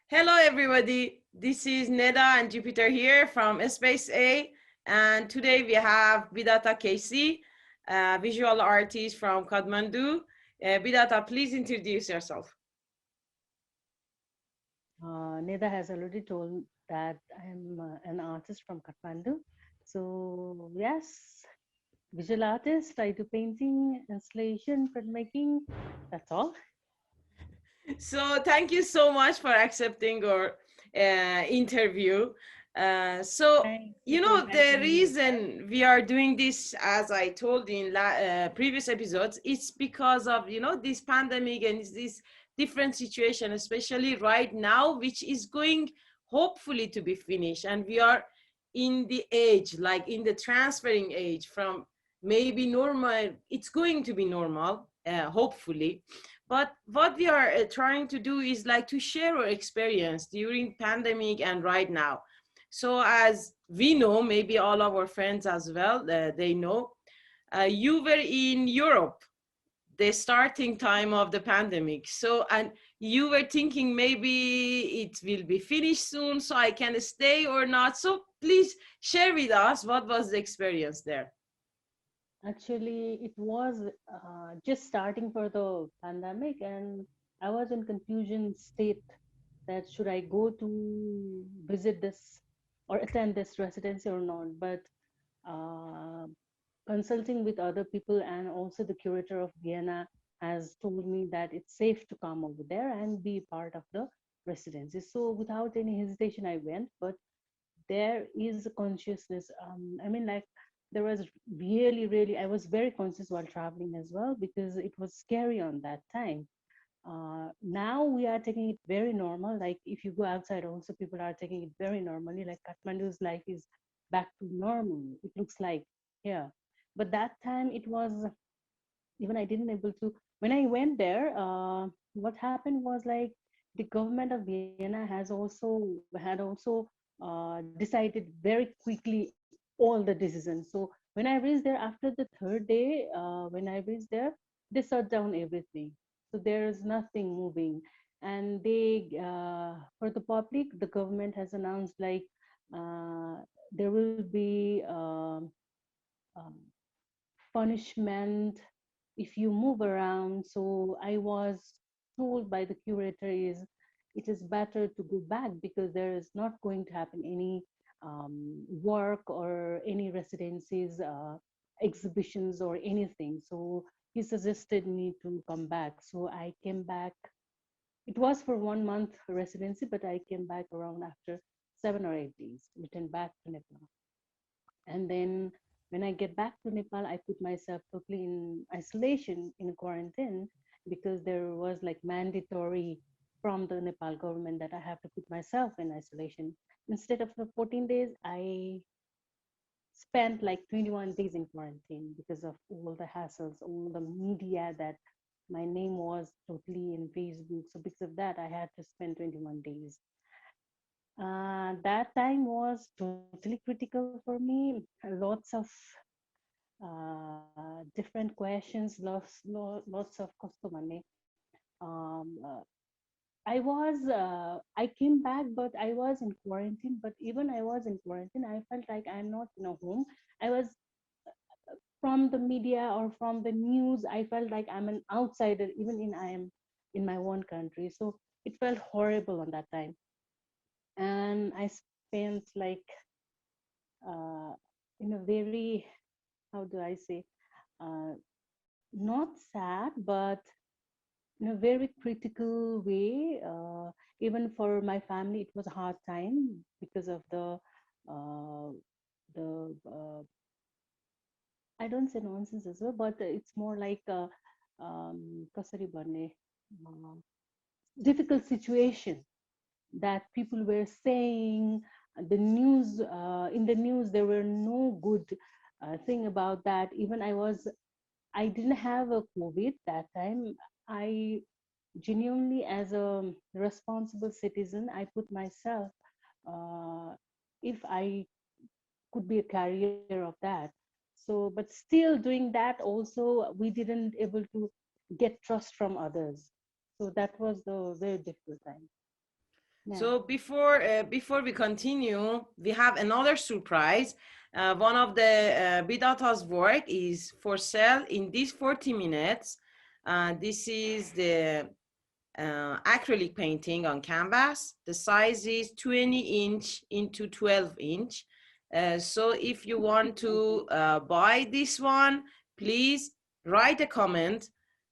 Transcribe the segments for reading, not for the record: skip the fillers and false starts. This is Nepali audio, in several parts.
Hello, everybody. This is Neda and Jupiter here from Space A. And today we have Bidata Casey, a visual artist from Kathmandu. Bidata, please introduce yourself. Neda has already told that I'm an artist from Kathmandu. So, yes, visual artist, I do painting, installation, printmaking. That's all. So, thank you so much for accepting our interview. So, Thank you for the inviting me as well. reason we are doing this, as I told in previous episodes, it's because of this pandemic and this different situation, especially right now, which is going hopefully to be finished, and we are in the age, like in the transferring age from maybe normal. It's going to be normal, hopefully, but what we are trying to do is like to share our experience during pandemic and right now. So as we know, maybe all of our friends as well, they know, you were in Europe the starting time of the pandemic. So, and you were thinking maybe it will be finished soon, so I can stay or not. So please share with us what was the experience there. Actually, it was just starting for the pandemic, and I was in confusion state that should I go to visit this or attend this residency or not. But uh, consulting with other people and also the curator of Vienna has told me that it's safe to come over there and be part of the residency. So without any hesitation, I went. But there is a consciousness. I mean, like there was really, I was very conscious while traveling as well because it was scary on that time. Now we are taking it very normal. Like if you go outside, also people are taking it very normally. Like Kathmandu's life is back to normal. It looks like here, but that time it was even I didn't able to. When I went there, what happened was like the government of Vienna had also decided very quickly all the decisions. So when I reached there after the third day, when I reached there, they shut down everything. So there is nothing moving, and they for the public, the government has announced like there will be um, punishment if you move around. So I was told by the curator is it is better to go back because there is not going to happen any work or any residencies, exhibitions or anything. So he suggested me to come back. So I came back. It was for 1 month residency, but I came back around after 7 or 8 days, returned back to Nepal. And then when I get back to Nepal, I put myself totally in isolation, in quarantine, because there was like mandatory from the Nepal government that I have to put myself in isolation. Instead of the 14 days, I spent like 21 days in quarantine because of all the hassles, all the media that my name was totally in Facebook. So because of that, I had to spend 21 days. That time was totally critical for me. Lots of different questions, lots of customers. Um, uh, I came back, but I was in quarantine. But even I was in quarantine, I felt like I'm not in a home. I was from the media or from the news. I felt like I'm an outsider, even in I am in my own country. So it felt horrible on that time, and I spent like uh, in a very how do I say uh, not sad, but in a very critical way. Even for my family, it was a hard time because of uh, the I don't say nonsense as well, but it's more like kasari bhanne, uh, difficult situation that people were saying. The news in the news there were no good thing about that. Even I didn't have a COVID that time. I genuinely, as a responsible citizen, I put myself, uh, if I could be a carrier of that. So, but still doing that also, we didn't able to get trust from others. So that was the very difficult time. Yeah. So before we continue, we have another surprise. One of the Bidata's work is for sale in these 40 minutes. This is the acrylic painting on canvas. The size is 20 inch into 12 inch. So if you want to buy this one, please write a comment,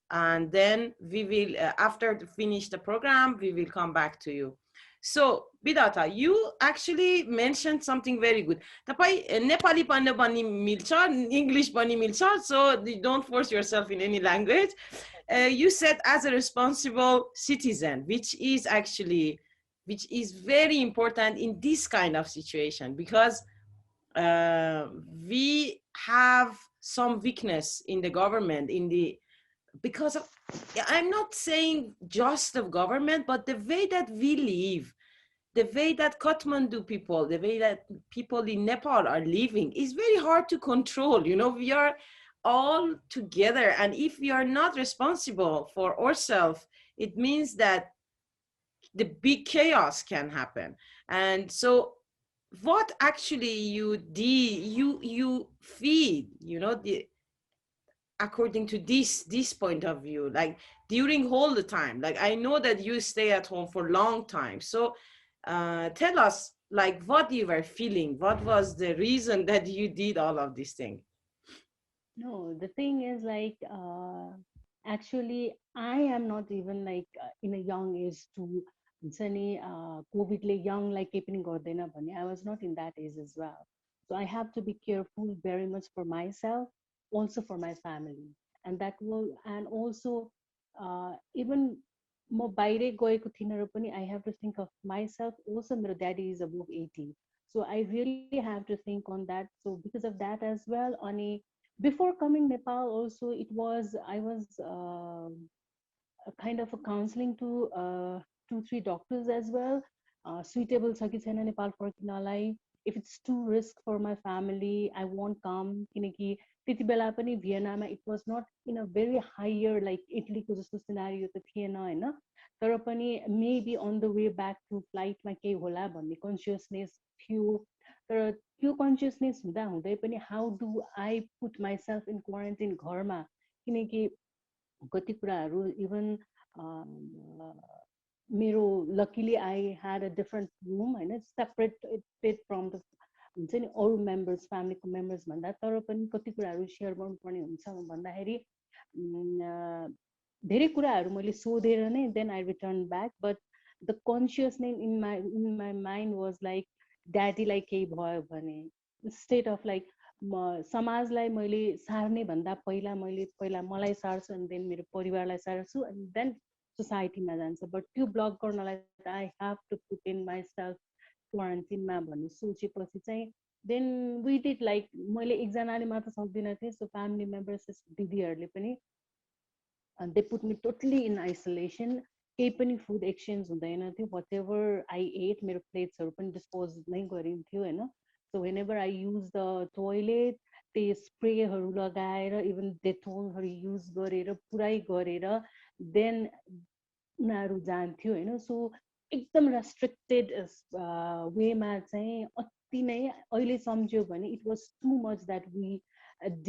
and then we will, after to finish the program, we will come back to you. So Bidata, you actually mentioned something very good. तपाईँ नेपाली पढ्न पनि मिल्छ, English पनि मिल्छ, so don't force yourself in any language. You said as a responsible citizen, which is very important in this kind of situation, because we have some weakness in the government, because of, I'm not saying just the government, but the way that we live, the way that Kathmandu people, the way that people in Nepal are living is very hard to control. You know, we are all together, and if we are not responsible for ourselves, it means that the big chaos can happen. And so what actually you did, you feed, you know, the according to this point of view, like during all the time, like I know that you stay at home for a long time, so tell us like what you were feeling, what was the reason that you did all of these things. No, the thing is like actually I am not even like in a young age to हुन्छ नि कोभिडले यङलाई केही पनि गर्दैन भन्ने I was not in that age as well. So I have to be careful very much for myself, also for my family. And that will, and also even म बाहिरै गएको थिइनँ र पनि I have to think of myself. Also मेरो daddy is above 80. So I really have to think on that. So because of that as well, अनि before coming Nepal also it was I was a kind of a counseling to 2 3 doctors as well. Suitable छ कि छैन Nepal फर्किनलाई, if it's too risk for my family I won't come, किनकि त्यति बेला पनि भियनामा it was not in a very higher like इटलीको जस्तो सिनारियो त थिएन हैन, तर पनि maybe on the way back to flight मा केही होला भन्ने कन्सियसनेस थियो. तर त्यो कन्सियसनेस हुँदा हुँदै पनि how do I put myself in quarantine घरमा, किनकि कति कुराहरू इभन मेरो luckily I had a different room होइन, सेपरेटेड फ्रम द हुन्छ नि अरू मेम्बर्स फ्यामिलीको मेम्बर्स भन्दा, तर पनि कति कुराहरू सेयर गर्नुपर्ने हुन्छ भन्दाखेरि धेरै कुराहरू मैले सोधेर नै then I return back. But the consciousness in my mind was like ड्याडीलाई केही भयो भने, स्टेट अफ लाइक समाजलाई मैले सार्ने भन्दा पहिला मलाई सार्छु अनि देन मेरो परिवारलाई सार्छु अनि देन सोसाइटीमा जान्छ. बट त्यो ब्लक गर्नलाई I have to put in myself क्वारेन्टिनमा भन्ने सोचेपछि चाहिँ देन वी डिड लाइक मैले एकजनाले मात्र सक्दिनँ थिएँ. सो फ्यामिली मेम्बर्स दिदीहरूले पनि they put me totally in isolation. केही पनि फुड एक्सचेन्ज हुँदैन थियो. वाट एभर आई एट मेरो प्लेट्सहरू पनि डिस्पोज नै गरिन्थ्यो होइन. So when ever I use the toilet त्यो स्प्रेहरू लगाएर इभन डेटोलहरू युज गरेर पुरै गरेर देन उनीहरू जान्थ्यो होइन. सो एकदम रेस्ट्रिक्टेड वेमा चाहिँ अति नै अहिले सम्झ्यो भने it was too much that we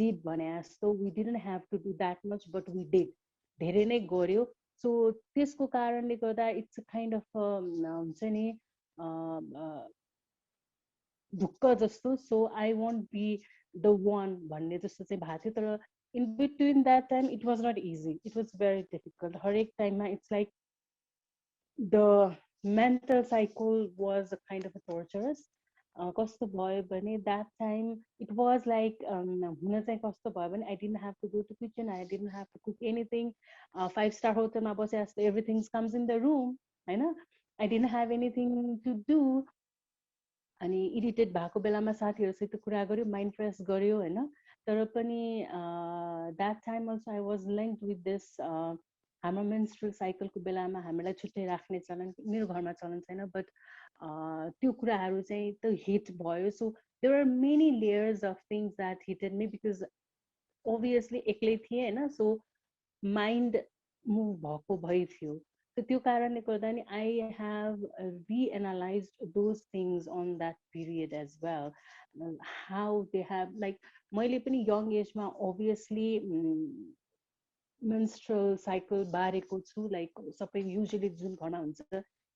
did भने जस्तो. We didn't have to do that much but we did, धेरै नै गर्यो. सो त्यसको कारणले गर्दा इट्स काइन्ड अफ हुन्छ नि ढुक्क जस्तो. So I won't be the one भन्ने जस्तो चाहिँ भएको थियो. तर in between that time it was not easy, it was very difficult. हरेक टाइममा it's like the mental cycle was a kind of a torturous. कस्तो भयो भने that time it was like हुन चाहिँ कस्तो भयो भने I didn't have to go to kitchen, I didn't have to cook anything. 5-star होटलमा बसे जस्तो everything comes in the room होइन. I didn't have anything to do. अनि इरिटेट भएको बेलामा साथीहरूसित कुरा गर्यो, माइन्ड फ्रेस गर्यो होइन. तर पनि that time also I was linked with this हाम्रो मेन्स्ट्रुअल साइकलको बेलामा हामीलाई छुट्टै राख्ने चलन मेरो घरमा चलन छैन. बट त्यो कुराहरू चाहिँ त हिट भयो. So there are many layers of things that hitted me because obviously एक्लै थिएँ होइन. सो माइन्ड मुभ भएको भइ थियो. So त्यो कारणले गर्दा नि I have reanalyzed those things on that period as well. How they have like मैले पनि young age मा obviously menstrual cycle बारेको छु, like सबै usually जुन घरमा हुन्छ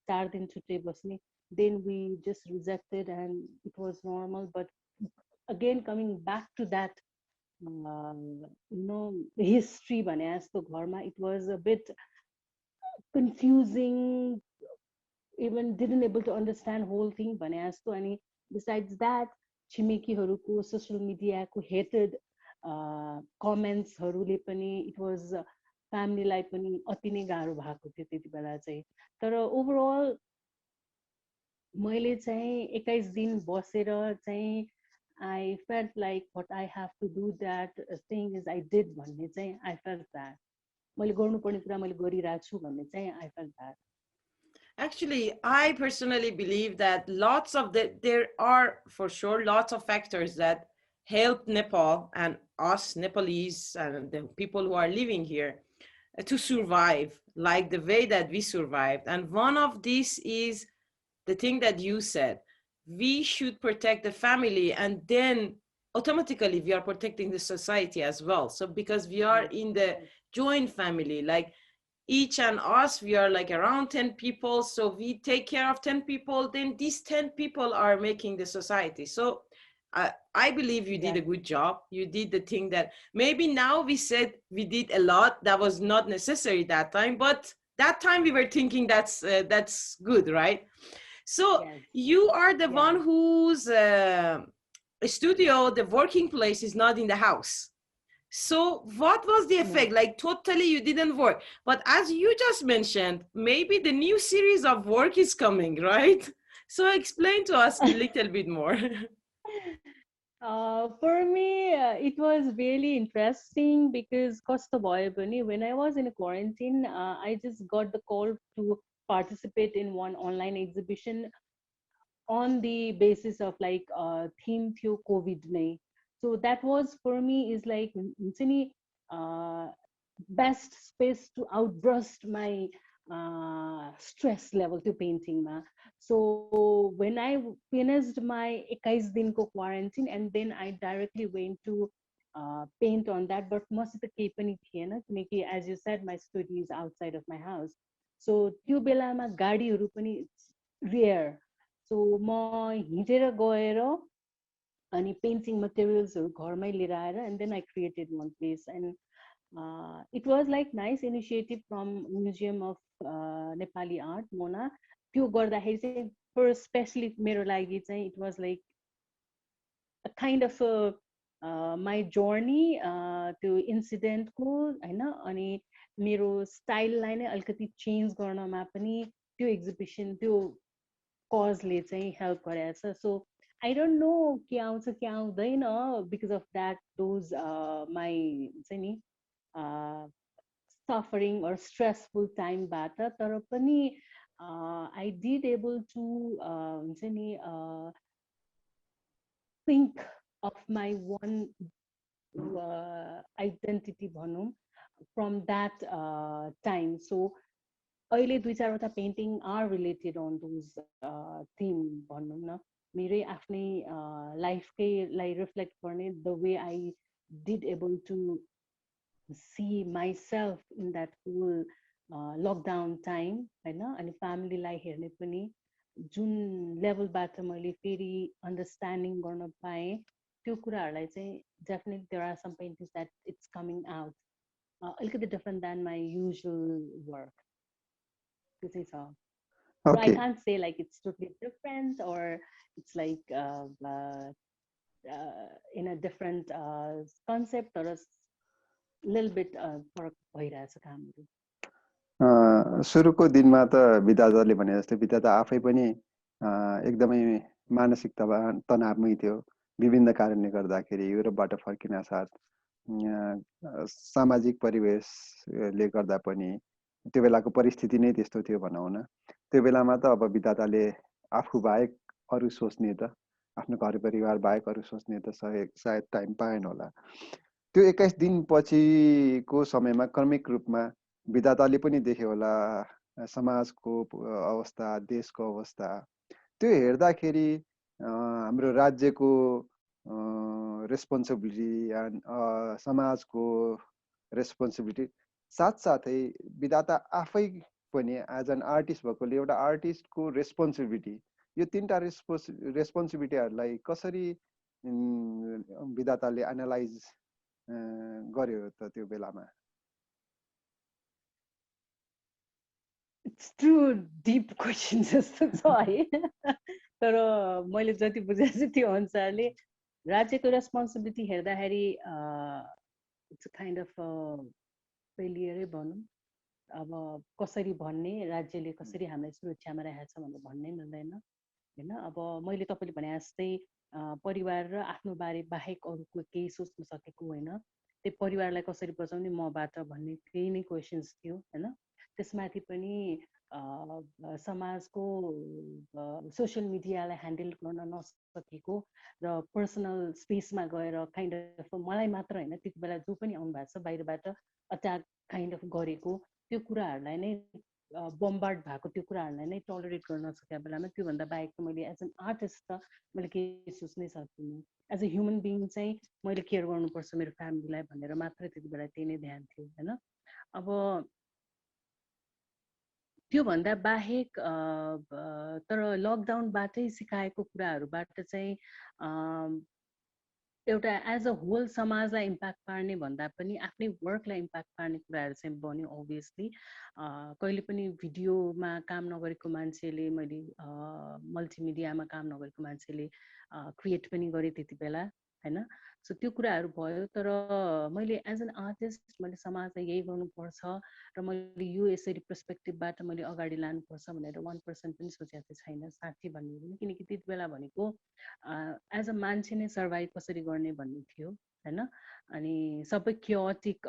4 दिन छुट्टै बस्ने, then we just rejected and it was normal. But again coming back to that history भने जस्तो घरमा, it was a bit confusing, even didn't able to understand whole thing भने जस्तो. अनि besides that छिमेकीहरूको social media को hated commentsहरूले पनि it was family-लाई पनि अति नै गाह्रो भएको थियो त्यति बेला चाहिँ. तर overall मैले चाहिँ 21 दिन बसेर चाहिँ I felt like what I have to do that thing is I did भन्ने चाहिँ I felt that मैले गर्नुपर्ने कुरा मैले गरिरहेको छु भन्ने चाहिँ I felt that. Actually, I personally believe that there are for sure lots of factors that help Nepal and us Nepalese and the people who are living here to survive like the way that we survived. And one of these is the thing that you said. We should protect the family, and then automatically we are protecting the society as well. So because we are in the joint family, like each and us, we are like around 10 people. So we take care of 10 people, then these 10 people are making the society. So I believe you did a good job. You did the thing that maybe now we said we did a lot that was not necessary that time, but that time we were thinking that's good, right? So you are the one whose studio, the working place is not in the house. So what was the effect? Like totally you didn't work. But as you just mentioned, maybe the new series of work is coming, right? So explain to us a little bit more. For me, it was really interesting because when I was in a quarantine, I just got the call to participate in one online exhibition on the basis of like theme थियो COVID नै. So that was for me is like best space to outburst my stress level to painting ma. So when I finished my 21 dinko quarantine and then I directly went to paint on that, but मसित केही पनि थिएन किनकि as you said my studio is outside of my house. So त्यो बेलामा गाडीहरू पनि rare. So म हिँडेर गएर अनि painting materials घरमै लिएर आएर and then I created one place. And it was like nice initiative from Museum of Nepali Art, Mona. त्यो गर्दाखेरि चाहिँ for especially मेरो लागि चाहिँ it was like a kind of a my journey त्यो incident को हैन. अनि मेरो स्टाइललाई नै अलिकति चेन्ज गर्नमा पनि त्यो एक्जिबिसन त्यो कजले चाहिँ हेल्प गरेछ. सो I don't know के आउँछ के आउँदैन because of that those my चाहिँ नि suffering or stressful time बाट. तर पनि I did able to हुन्छ नि think of my one identity भनौँ from that time. So अहिले 2-4 painting are related on those theme भनौँ न. मेरै आफ्नै लाइफकै reflect गर्ने the way I did able to see myself in that whole lockdown time हैन. अनि फ्यामिलीलाई हेर्ने पनि जुन लेभलबाट मैले फेरि अन्डरस्ट्यान्डिङ गर्न पाएँ त्यो कुराहरूलाई चाहिँ definitely there are some paintings that it's coming out अलिकति different than my usual work. त्यो चाहिँ छ. So I can't say like it's totally different or it's like in a different concept or a little bit फरक भइरहेछ कामहरू. सुरुको दिनमा त विद्याधरले भने जस्तै विद्या त आफै पनि एकदमै मानसिक तनावमै थियो विभिन्न कारणले गर्दाखेरि. युरोपबाट फर्किन साथ सामाजिक परिवेशले गर्दा पनि त्यो बेलाको परिस्थिति नै त्यस्तो थियो भनौँ न. त्यो बेलामा त अब विद्याताले आफू बाहेक अरु सोच्ने त आफ्नो घर परिवार बाहेक अरु सोच्ने त सायद टाइम पाएन होला. त्यो 21 दिन पछिको समयमा क्रमिक रूपमा विद्याताले पनि देख्यो होला समाजको अवस्था, देशको अवस्था, त्यो हेर्दाखेरि हाम्रो राज्यको रेस्पोन्सिबिलिटी एन्ड समाजको रेस्पोन्सिबिलिटी साथसाथै विधाता आफै पनि एज एन आर्टिस्ट भएकोले एउटा आर्टिस्टको रेस्पोन्सिबिलिटी, यो तीनटा रेस्पोन्सिबिलिटीहरूलाई कसरी विधाताले एनालाइज गर्यो त त्यो बेलामा? इट्स टु डिप क्वेसन जस्तो छ है। तर मैले जति बुझेको छु त्यो अनुसारले राज्यको रेस्पोन्सिबिलिटी हेर्दाखेरि इट्स काइन्ड अफ फेलियरै भनौँ। अब कसरी भन्ने, राज्यले कसरी हामीलाई सुरक्षामा राखेको छ भनेर भन्नै मिल्दैन होइन। अब मैले तपाईँले भने जस्तै परिवार र आफ्नो बारे बाहेक अरूको केही सोच्न सकेको होइन, त्यो परिवारलाई कसरी बचाउने मबाट भन्ने केही नै क्वेसन्स थियो होइन। त्यसमाथि पनि समाजको सोसियल मिडियालाई ह्यान्डल गर्न नसकेको र पर्सनल स्पेसमा गएर काइन्ड अफ मलाई मात्र होइन, त्यति बेला जो पनि आउनु भएको छ बाहिरबाट अट्याक काइन्ड अफ गरेको, त्यो कुराहरूलाई नै बम्बार्ड भएको त्यो कुराहरूलाई नै टलरेट गर्न नसकेको बेलामा त्योभन्दा बाहेक त मैले एज एन आर्टिस्ट त मैले केही सोच्नै सक्दिनँ। एज अ ह्युमन बिङ चाहिँ मैले केयर गर्नुपर्छ मेरो फ्यामिलीलाई भनेर मात्रै त्यति बेला त्यही नै ध्यान थियो होइन। अब त्योभन्दा बाहेक तर लकडाउनबाटै सिकाएको कुराहरूबाट चाहिँ एउटा एज अ होल समाजलाई इम्प्याक्ट पार्ने भन्दा पनि आफ्नै वर्कलाई इम्प्याक्ट पार्ने कुराहरू चाहिँ बन्यो अभियसली। कहिले पनि भिडियोमा काम नगरेको मान्छेले, मैले मल्टिमिडियामा काम नगरेको मान्छेले क्रिएट पनि गरेँ त्यति बेला होइन। सो त्यो कुराहरू भयो। तर मैले एज एन आर्टिस्ट मैले समाजलाई यही गर्नुपर्छ र मैले यो यसरी पर्सपेक्टिभबाट मैले अगाडि लानुपर्छ भनेर 1% पनि सोचेको छैन साँच्ची भन्ने पनि। किनकि त्यति बेला भनेको एज अ मान्छे नै सर्भाइभ कसरी गर्ने भन्ने थियो होइन। अनि सबै क्योटिक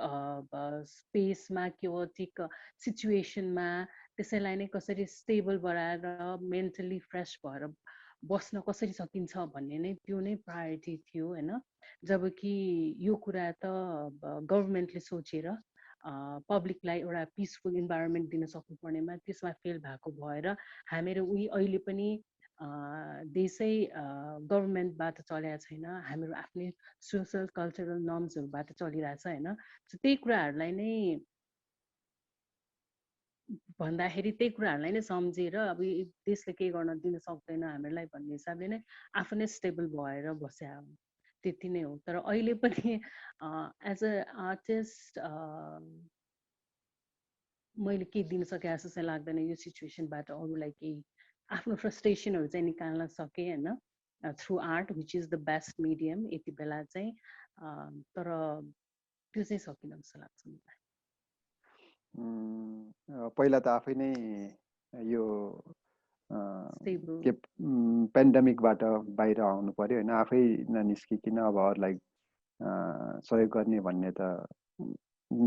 स्पेसमा, क्योटिक सिचुएसनमा त्यसैलाई नै कसरी स्टेबल बनाएर मेन्टली फ्रेस भएर बस्न कसरी सकिन्छ भन्ने नै त्यो नै प्रायोरिटी थियो होइन। जबकि यो कुरा त गभर्मेन्टले सोचेर पब्लिकलाई एउटा पिसफुल इन्भाइरोमेन्ट दिन सक्नुपर्नेमा त्यसमा फेल भएको भएर हामीहरू अहिले पनि देशै गभर्मेन्टबाट चलेको छैन, हामीहरू आफ्नै सोसल कल्चरल नर्म्सहरूबाट चलिरहेछ होइन। सो त्यही कुराहरूलाई नै भन्दाखेरि त्यही कुराहरूलाई नै सम्झेर अब देशले केही गर्न दिन सक्दैन हामीलाई भन्ने हिसाबले नै आफू नै स्टेबल भएर बस्या हो, त्यति नै हो। तर अहिले पनि एज अ आर्टिस्ट मैले केही दिन सके जस्तो चाहिँ लाग्दैन यो सिचुएसनबाट अरूलाई केही आफ्नो फ्रस्ट्रेसनहरू चाहिँ निकाल्न सकेँ होइन, through art which is the best medium यति बेला चाहिँ। तर त्यो चाहिँ सकिन जस्तो लाग्छ मलाई। पहिला त आफै नै यो स्टेबल पेन्डेमिकबाट बाहिर आउनु पर्यो होइन, आफै ननिस्किकन अब अरूलाई सहयोग गर्ने भन्ने त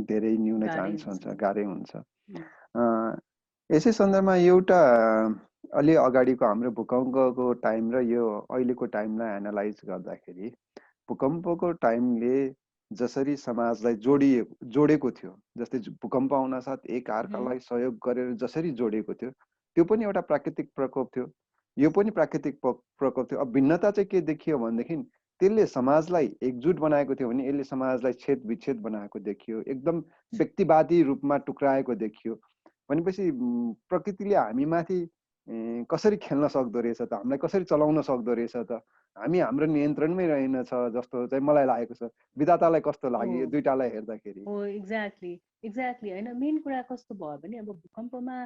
धेरै न्यून चान्स हुन्छ, गाह्रै हुन्छ। यसै सन्दर्भमा एउटा अलि अगाडिको हाम्रो भूकम्पको टाइम र यो अहिलेको टाइमलाई एनालाइज गर्दाखेरि भूकम्पको टाइमले जसरी समाजलाई जोडेको थियो, जस्तै भूकम्प आउन साथ एक अर्कालाई सहयोग गरेर जसरी जोडेको थियो, त्यो पनि एउटा प्राकृतिक प्रकोप थियो, यो पनि प्राकृतिक प्रकोप थियो। अब भिन्नता चाहिँ के देखियो भनेदेखि त्यसले समाजलाई एकजुट बनाएको थियो भने यसले समाजलाई छेद विच्छेद बनाएको देखियो, एकदम व्यक्तिवादी रूपमा टुक्राएको देखियो। भनेपछि प्रकृतिले हामी माथि कसरी खेल्न सक्दो रहेछ त, हामीलाई कसरी चलाउन सक्दो रहेछ त, हामी हाम्रो नियन्त्रणमै रहेनछ जस्तो चाहिँ मलाई लागेको छ। विधातालाई कस्तो लाग्यो यो दुईटालाई हेर्दाखेरि? हो एक्ज्याक्टली होइन। मेन कुरा कस्तो भयो भने अब भूकम्पमा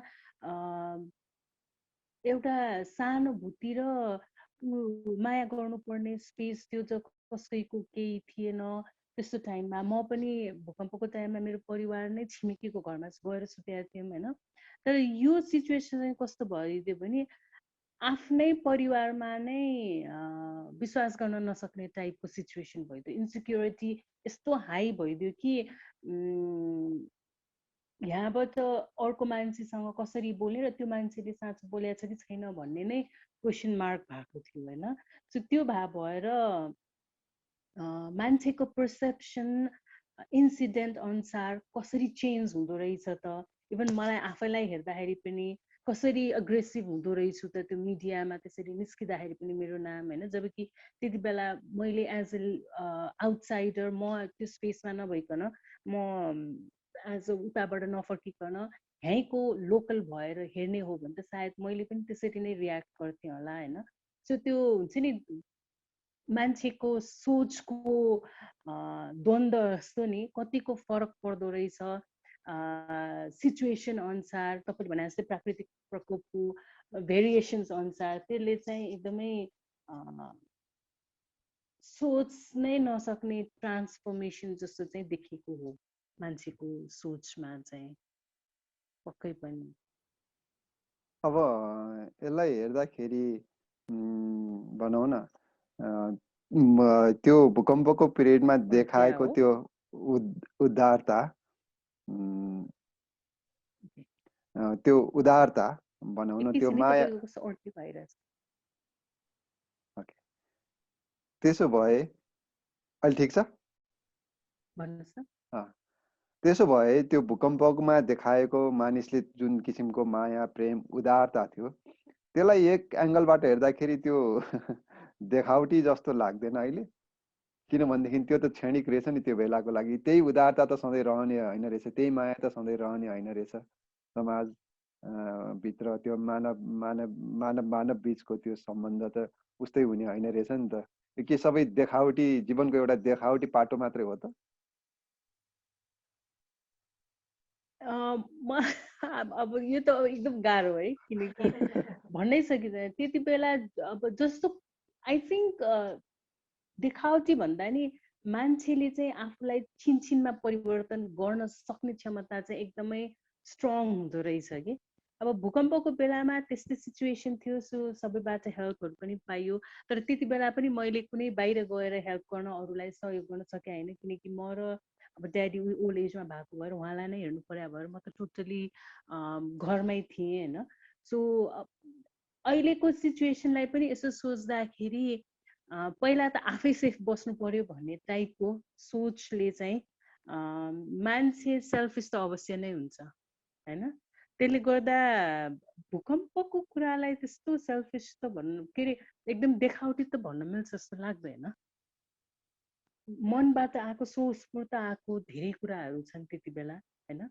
एउटा सहानुभूति र माया गर्नुपर्ने स्पेस थियो जो कसैको केही थिएन त्यस्तो टाइममा। म पनि भूकम्पको टाइममा मेरो परिवार नै छिमेकीको घरमा गएर सुतेका थियौँ होइन। तर यो सिचुएसन चाहिँ कस्तो भइदियो भने आफ्नै परिवारमा नै विश्वास गर्न नसक्ने टाइपको सिचुएसन भइदियो। इन्सिक्युरिटी यस्तो हाई भइदियो कि यहाँबाट अर्को मान्छेसँग कसरी बोल्ने र त्यो मान्छेले साँचो बोलेको छ कि छैन भन्ने नै क्वेसन मार्क भएको थियो होइन। सो त्यो भएर मान्छेको पर्सेप्सन इन्सिडेन्ट अनुसार कसरी चेन्ज हुँदो रहेछ त, इभन मलाई आफैलाई हेर्दाखेरि पनि कसरी अग्रेसिभ हुँदो रहेछु त त्यो मिडियामा त्यसरी निस्किँदाखेरि पनि मेरो नाम होइन, जबकि त्यति बेला मैले एज ए आउटसाइडर म त्यो स्पेसमा नभइकन म एज उताबाट नफर्किकन यहीँको लोकल भएर हेर्ने हो भने त सायद मैले पनि त्यसरी नै रियाक्ट गर्थेँ होला होइन। सो त्यो हुन्छ नि मान्छेको सोचको द्वन्द्व जस्तो नि कतिको फरक पर्दो रहेछ सिचुएसन अनुसार, तपाईँले भने जस्तै प्राकृतिक प्रकोपको भेरिएसन्स अनुसार त्यसले चाहिँ एकदमै सोच नै नसक्ने ट्रान्सफर्मेसन जस्तो चाहिँ देखेको हो मान्छेको सोचमा चाहिँ पक्कै पनि। अब यसलाई हेर्दाखेरि भनौँ न त्यो भूकम्पको पिरियडमा देखाएको त्यो उदारता, त्यो उदारता भनौँ न, त्यो माया। त्यसो भए अहिले ठिक छ? भन्नुहोस् न। त्यसो भए त्यो भूकम्पमा देखाएको मानिसले जुन किसिमको माया, प्रेम, उदारता थियो, त्यसलाई एक एङ्गलबाट हेर्दाखेरि त्यो देखावटी जस्तो लाग्दैन अहिले? किनभनेदेखि त्यो त क्षणिक रहेछ नि, त्यो बेलाको लागि। त्यही उदारता त सधैँ रहने होइन रहेछ, त्यही माया त सधैँ रहने होइन रहेछ। समाज भित्र त्यो मानव बीचको त्यो सम्बन्ध त उस्तै हुने होइन रहेछ नि त। के सबै देखावटी, जीवनको एउटा देखावटी पाटो मात्रै हो त? अब यो त एकदम गाह्रो है, किनकि भन्नै सकिँदैन। त्यति बेला अब जस्तो आई थिङ्क देखावटी भन्दा नि मान्छेले चाहिँ आफूलाई छिनछिनमा परिवर्तन गर्न सक्ने क्षमता चाहिँ एकदमै स्ट्रङ हुँदो रहेछ कि। अब भूकम्पको बेलामा त्यस्तै सिचुएसन थियो, सो सबैबाट हेल्पहरू पनि पाइयो, तर त्यति बेला पनि मैले कुनै बाहिर गएर हेल्प गर्न, अरूलाई सहयोग गर्न सकेँ होइन, किनकि म र अब ड्याडी ओल्ड एजमा भएको भएर उहाँलाई नै हेर्नु पर्यो भएर म त टोटली घरमै थिएँ होइन। सो अहिलेको सिचुएसनलाई पनि यसो सोच्दाखेरि पहिला त आफै सेफ बस्नु पर्यो भन्ने टाइपको सोचले चाहिँ मान्छे सेल्फिस त अवश्य नै हुन्छ होइन। त्यसले गर्दा भूकम्पको कुरालाई त्यस्तो सेल्फिस त भन्नु के अरे एकदम देखावटी त भन्न मिल्छ जस्तो लाग्दैन। मनबाट आएको, सोचस्फूर्त आएको धेरै कुराहरू छन् त्यति बेला होइन।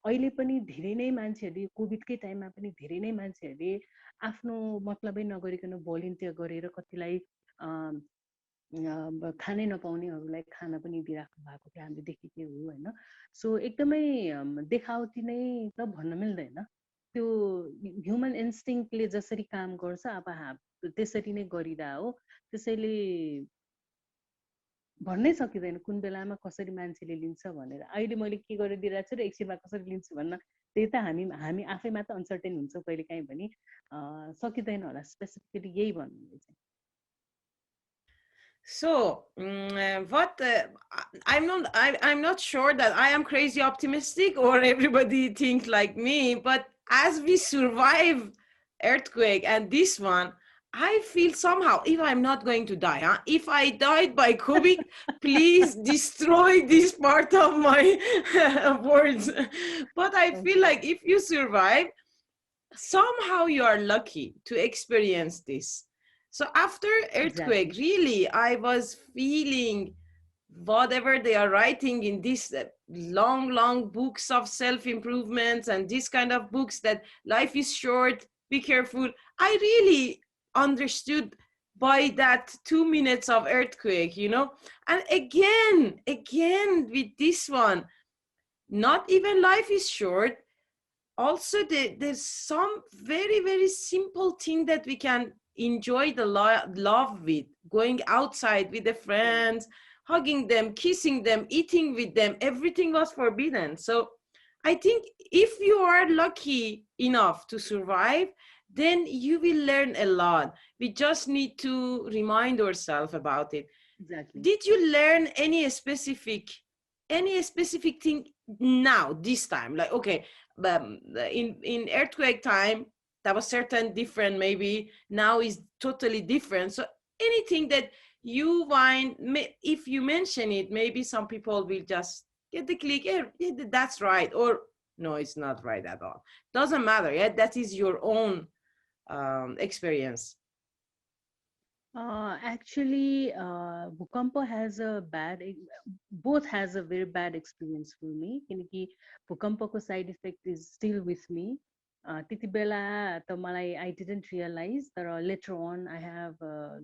अहिले पनि धेरै नै मान्छेहरूले कोभिडकै टाइममा पनि धेरै नै मान्छेहरूले आफ्नो मतलबै नगरिकन भोलिन्टियर गरेर कतिलाई खानै नपाउनेहरूलाई खाना पनि दिइराख्नु भएको थियो, हामीले देखेकै हो होइन। सो एकदमै देखावटी नै त भन्न मिल्दैन, त्यो ह्युमन इन्स्टिङ्क्टले जसरी काम गर्छ अब त्यसरी नै गरिरह हो। त्यसैले भन्नै सकिँदैन कुन बेलामा कसरी मान्छेले लिन्छ भनेर। अहिले मैले के गरेर दिइरहेको छु र एकछिनमा कसरी लिन्छु भन्न त्यही त हामी आफैमा त अनसर्टेन हुन्छौँ कहिले काहीँ पनि, सकिँदैन होला स्पेसिफिकली यही भन्नु चाहिँ। So I'm not sure that I am crazy optimistic or everybody thinks like me, but as we survive earthquake and this one, I feel somehow, if I'm not going to die, if I died by COVID, please destroy this part of my words. But I feel like if you survive, somehow you are lucky to experience this. So after earthquake, really, I was feeling whatever they are writing in these long books of self-improvements and this kind of books that life is short, be careful. I really understood by that 2 minutes of earthquake, you know. And again with this one, not even life is short. Also, there's some very simple thing that we can enjoy the love with, going outside with the friends, hugging them, kissing them, eating with them. Everything was forbidden. So I think if you are lucky enough to survive, then you will learn a lot. We just need to remind ourselves about it. Exactly. Did you learn any specific thing now, this time? Like, okay, in earthquake time, that was certain different, maybe now is totally different. So anything that you find, if you mention it, maybe some people will just get the click, yeah, that's right, or No, it's not right at all. Doesn't matter. Yeah, that is your own experience. Actually, Bhukampo has a both has a very bad experience for me. किनकि भूकम्पको side effect is still with me. त्यति बेला त मलाई I didn't realize तर later on I have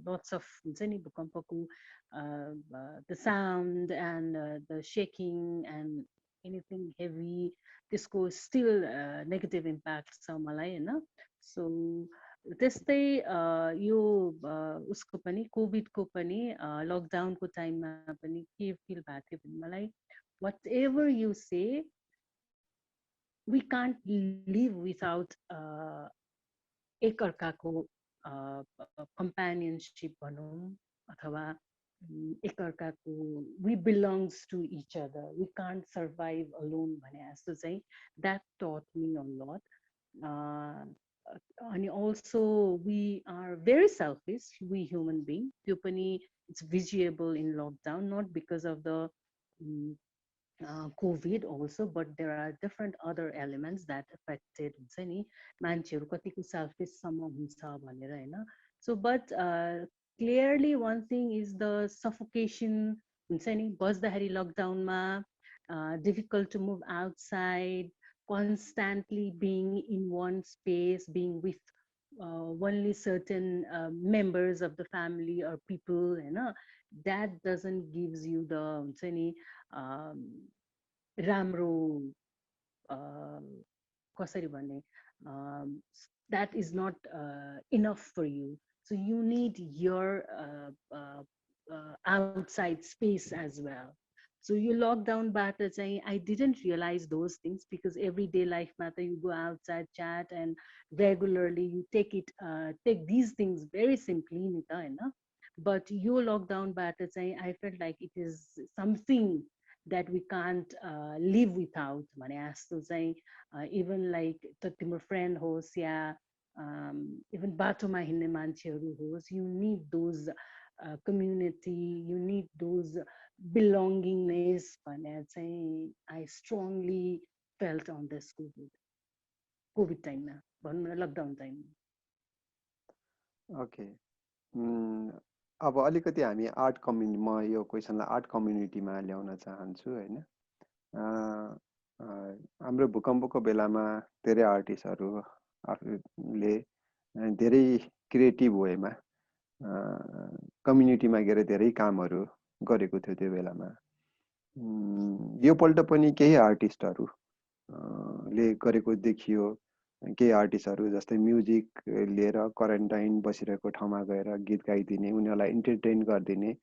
lots of हुन्छ नि भूकम्पको the sound and the shaking and anything heavy त्यसको still negative impact छ मलाई हैन. So त्यस्तै यो उसको पनि कोभिडको पनि लकडाउनको टाइममा पनि के फिल भएको थियो भने मलाई whatever you say we can't live without एकअर्काको companionship भनौँ अथवा एकअर्काको we belongs to each other, we can't survive alone भने जस्तो चाहिँ that taught me a lot. And also we are very selfish, we human being. त्यो पनि it's visible in lockdown, not because of the COVID also, but there are different other elements that affected हुन्छ नि मान्छेहरू कतिको selfish सम्म हुन्छ भनेर हैन. So but clearly one thing is the suffocation हुन्छ नि बस्दाखेरि लकडाउनमा difficult to move outside, constantly being in one space, being with only certain members of the family or people, you know, that doesn't gives you the हुन्छ नि राम्रो कसरी भन्ने that is not enough for you. So you need your outside space as well. So you lockdown बाट चाहिँ I didn't realize those things because everyday life मा you go outside, chat, and regularly you take these things very simply नि त हैन. But यो lockdown बाट चाहिँ I felt like it is something that we can't live without भने जस्तो चाहिँ even like त तिम्रो friend होस् या even बाटोमा हिँड्ने मान्छेहरू होस्, you need those community, you need those belongingness भने चाहिँ I strongly felt on this COVID time मा भनौँ न lockdown time. Okay. अब अलिकति हामी आर्ट कम्युनिटी म यो क्वेसनलाई आर्ट कम्युनिटीमा ल्याउन चाहन्छु हैन. हाम्रो भूकम्पको बेलामा धेरै आर्टिस्टहरू आफूले धेरै क्रिएटिभ वेमा कम्युनिटीमा गएर धेरै कामहरू गरेको थियो त्यो बेलामा. यो पल्ट पनि केही आर्टिस्टहरू ले गरेको देखियो. केही आर्टिस्टहरू जस्तै म्युजिक लिएर क्वारेन्टाइन बसिरहेको ठाउँमा गएर गीत गाइदिने, उनीहरूलाई इन्टरटेन गरिदिने.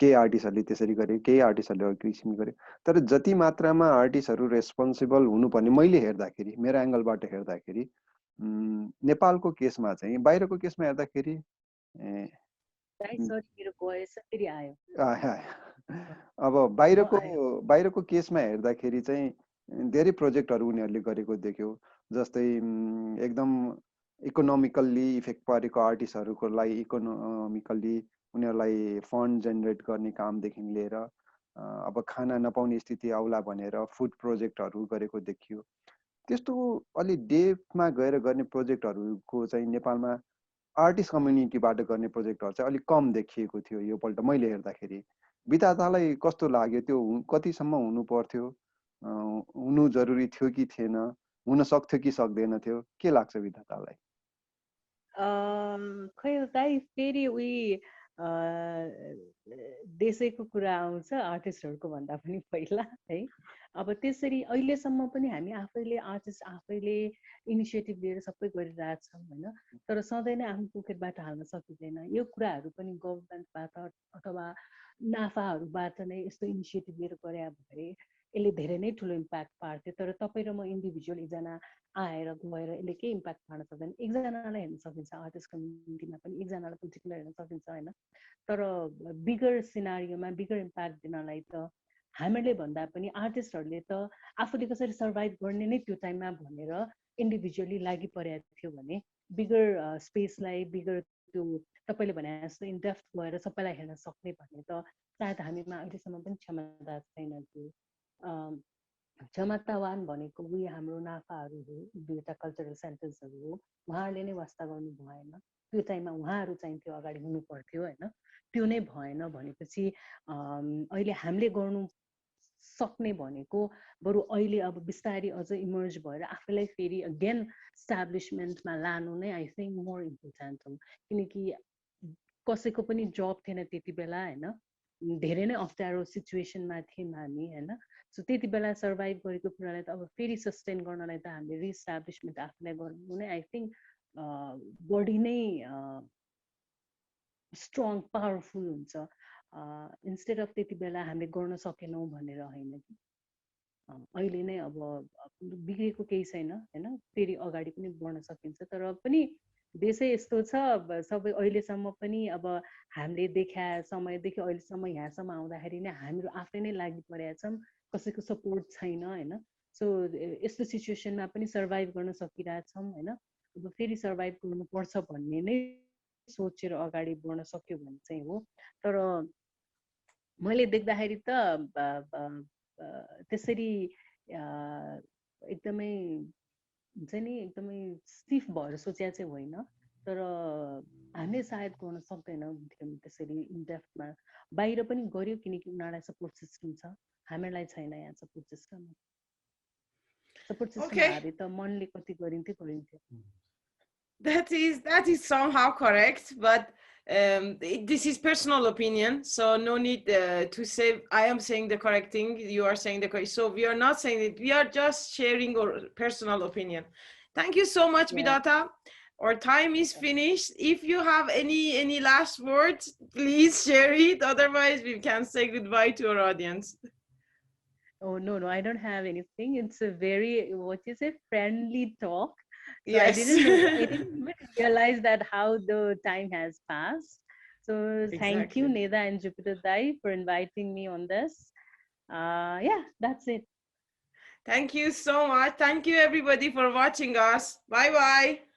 केही आर्टिस्टहरूले त्यसरी गरे, केही आर्टिस्टहरूले अर्को किसिम गरे. तर जति मात्रामा आर्टिस्टहरू रेस्पोन्सिबल हुनुपर्ने मैले हेर्दाखेरि, मेरो एङ्गलबाट हेर्दाखेरि नेपालको केसमा चाहिँ बाहिरको केसमा हेर्दाखेरि अब बाहिरको केसमा हेर्दाखेरि चाहिँ धेरै प्रोजेक्टहरू उनीहरूले गरेको देख्यो. जस्तै एकदम इकोनोमिकल्ली इफेक्ट परेको आर्टिस्टहरूको लागि इकोनोमिकल्ली उनीहरूलाई फन्ड जेनेरेट गर्ने कामदेखि लिएर अब खाना नपाउने स्थिति आउला भनेर फुड प्रोजेक्टहरू गरेको देखियो. त्यस्तो अलि डेपमा गएर गर्ने प्रोजेक्टहरूको चाहिँ नेपालमा आर्टिस्ट कम्युनिटीबाट गर्ने प्रोजेक्टहरू चाहिँ अलिक कम देखिएको थियो यो पल्ट मैले हेर्दाखेरि. विधातालाई कस्तो लाग्यो, त्यो कतिसम्म हुनु पर्थ्यो, हुनु जरुरी थियो कि थिएन, हुन सक्थ्यो कि सक्दैन थियो, के लाग्छ विधातालाई? खै दाइ फेरि उही देशैको कुरा आउँछ आर्टिस्टहरूको भन्दा पनि पहिला है. अब त्यसरी अहिलेसम्म पनि हामी आफैले आर्टिस्ट आफैले इनिसिएटिभ लिएर सबै गरिरहेछौँ हैन. तर सधैँ नै आफ्नो पोकेटबाट हाल्न सकिँदैन. यो कुराहरू पनि गभर्नमेन्टबाट अथवा नाफाहरूबाट नै यस्तो इनिसिएटिभ लिएर गरे भए यसले धेरै नै ठुलो इम्प्याक्ट पार्थ्यो. तर तपाईँ र म इन्डिभिजुअल एकजना आएर गएर यसले केही इम्प्याक्ट पार्न सक्दैन. एकजनालाई हेर्न सकिन्छ आर्टिस्ट कम्युनिटीमा पनि, एकजनालाई पर्टिकुलर हेर्न सकिन्छ हैन. तर बिगर सिनारियोमा बिगर इम्प्याक्ट दिनलाई त हामीले भन्दा पनि आर्टिस्टहरूले त आफूले कसरी सर्भाइभ गर्ने नै त्यो टाइममा भनेर इन्डिभिजुअली लागि परेको थियो भने बिगर स्पेसलाई बिगर त्यो तपाईँले भने जस्तो इन डेप्थ गएर सबैलाई हेर्न सक्ने भन्ने त सायद हामीमा अहिलेसम्म पनि क्षमता छैन. त्यो क्षमतावान भनेको उही हाम्रो नाफाहरू हो, दुईवटा कल्चरल सेन्टर्सहरू हो, उहाँहरूले नै वास्ता गर्नु भएन, त्यो टाइममा उहाँहरू चाहिँ त्यो अगाडि हुनु पर्थ्यो होइन, त्यो नै भएन भनेपछि अहिले हामीले गर्नु सक्ने भनेको बरु अहिले अब बिस्तारै अझ इमर्ज भएर आफूलाई फेरि अगेन इस्टाब्लिसमेन्टमा लानु नै आई थिङ्क मोर इम्पोर्टेन्ट हो, किनकि कसैको पनि जब थिएन त्यति बेला होइन, धेरै नै अप्ठ्यारो सिचुएसनमा थियौँ हामी होइन, सो त्यति बेला सर्भाइभ गरेको कुरालाई त अब फेरि सस्टेन गर्नलाई त हामीले रिइस्टाब्लिसमेन्ट आफूलाई गर्नु नै आई थिङ्क बडी नै स्ट्रङ पावरफुल हुन्छ, इन्स्टेड अफ त्यति बेला हामीले गर्न सकेनौँ भनेर होइन कि अहिले नै अब बिग्रेको केही छैन होइन, फेरि अगाडि पनि बढ्न सकिन्छ, तर पनि देशै यस्तो छ सबै अहिलेसम्म पनि अब हामीले देखा समयदेखि अहिलेसम्म यहाँसम्म आउँदाखेरि नै हामीहरू आफै नै लागि परेका छौँ, कसैको सपोर्ट छैन होइन, सो यस्तो सिचुएसनमा पनि सर्भाइभ गर्न सकिरहेछौँ होइन, अब फेरि सर्भाइभ गर्नुपर्छ भन्ने नै सोचेर अगाडि बढ्न सक्यो भने चाहिँ हो, तर मैले देख्दाखेरि त त्यसरी एकदमै हुन्छ नि एकदमै स्टिफ भएर सोचेको चाहिँ होइन, तर हामीले सायद गर्न सक्दैनौँ त्यसरी इनडेप्थमा, बाहिर पनि गर्यो किनकि उनीहरूलाई सपोर्ट सिस्टम छ, हामीलाई छैन यहाँ सपोर्ट सिस्टम भए त मनले कति गरिन्थ्यो. That is somehow correct, but this is personal opinion, so no need to say I am saying the correct thing, you are saying the correct. So we are not saying it, we are just sharing our personal opinion. Thank you so much, Bidata. Our time is finished. If you have any last words, please share it. Otherwise, we can say goodbye to our audience. Oh no, I don't have anything. It's a very, what you say, friendly talk. So yes. I didn't even realize that how the time has passed. So thank you, Neda and Jupiter Dai, for inviting me on this. Yeah, that's it. Thank you so much. Thank you everybody for watching us. Bye-bye.